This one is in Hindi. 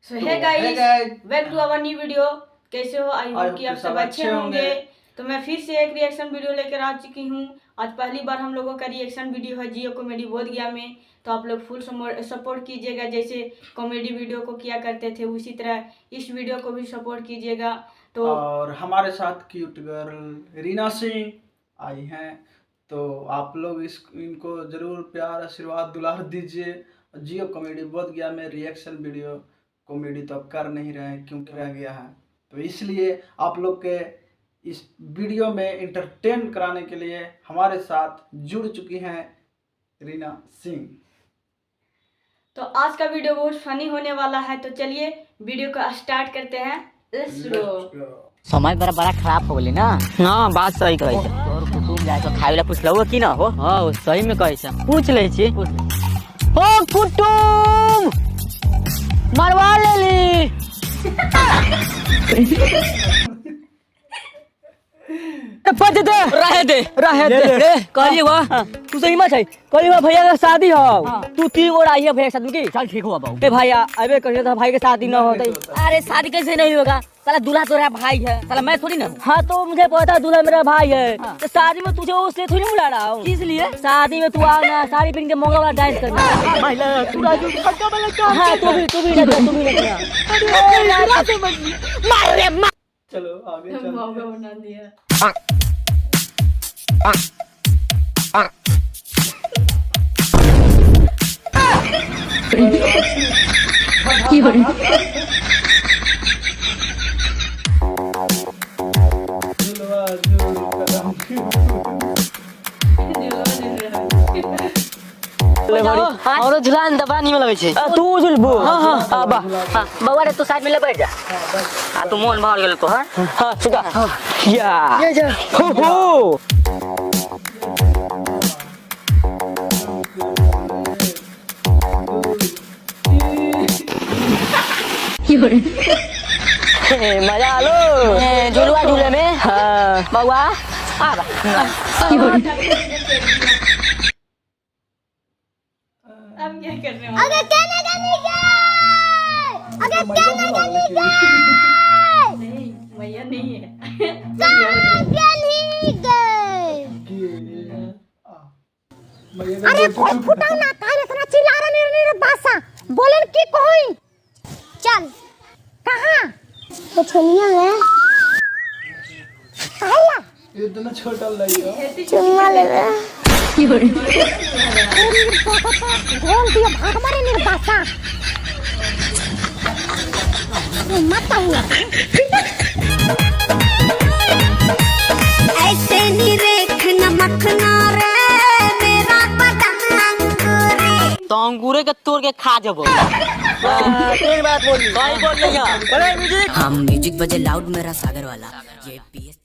So hey guys, welcome to our new video. कैसे हो? आई होप कि आप सब अच्छे होंगे। तो मैं फिर से एक रिएक्शन वीडियो लेकर आ चुकी हूँ। आज पहली बार हम लोगों का रिएक्शन वीडियो है जियो कॉमेडी बोध गया में। तो आप लोग फुल सपोर्ट कीजिएगा, जैसे कॉमेडी वीडियो को किया करते थे उसी तरह इस वीडियो को भी सपोर्ट कीजिएगा। तो और हमारे साथ क्यूट गर्ल रीना सिंह आई हैं, तो आप लोग इनको जरूर प्यार आशीर्वाद दुलार दीजिए। जियो कॉमेडी बोध गया में रिएक्शन वीडियो कॉमेडी तो अब कर नहीं रहे हैं क्योंकि रह गया है, तो इसलिए आप लोग के इस वीडियो में इंटरटेन कराने के लिए हमारे साथ जुड़ चुकी हैं रीना सिंह। तो आज का वीडियो बहुत फनी होने वाला है, तो चलिए वीडियो को स्टार्ट करते हैं। Let's go। समय बड़ा बड़ा खराब हो गई ना। हाँ, बात सही कहे छ। तोर कुटुम जाए तो खाए ला पूछ लो कि ना हो। हाँ, सही में कहे छ। पूछ ले छी। ओ कुटुम मरवा ले ली। रहे दे रे कहलिए वाह तू सही में छै। कहलिए भैया का शादी हो, तू 3 और आई है भैया के साथ में की। चल ठीक हुआ बाबू। ए भैया अबे कहिए तो भाई के शादी न होते। अरे शादी कैसे नहीं होगा, साला दूल्हा तो भाई है, साला मैं थोड़ी ना। हाँ तो मुझे पता दूल्हा मेरा भाई है। तो शादी में तुझे उससे थोड़ी बुला रहा हूँ। किस लिए? शादी में तू आना साड़ी पहन के मोंगा वाला डांस करना। हाँ तू भी चलो आगे मौका बना दिया। और झुलान दबा नहीं लगे छे। तू झुलबो। हां बा बउआ रे तू साइड में ले बैठ जा। हां तू मोन भाग गेल तो। हां सुगा या ये जा हो मजा आलो झुलवा झूले में। हां बउआ आ बा अब क्या करने वाले? अगर कहने का नहीं गए, अगर कहने का नहीं गए, नहीं भैया नहीं है। क्या नहीं गए। अरे कोई फुटाऊ ना काहे इतना चिल्ला रहा मेरे बासा बोलन की कोई। चल कहां तो छलिया है काला इतना छोटा लइयो चुम्मा ले ले ढोल दिया भाग मारे निर्बासा मत हुआ ऐसे नहीं रेखना मखना रे मेरा बदन अंगूरी तो अंगूरे के तोड़ के खा जबो। तेरी बात बोली भाई बोल लिया। हम म्यूजिक बजे लाउड मेरा सागर वाला ये PS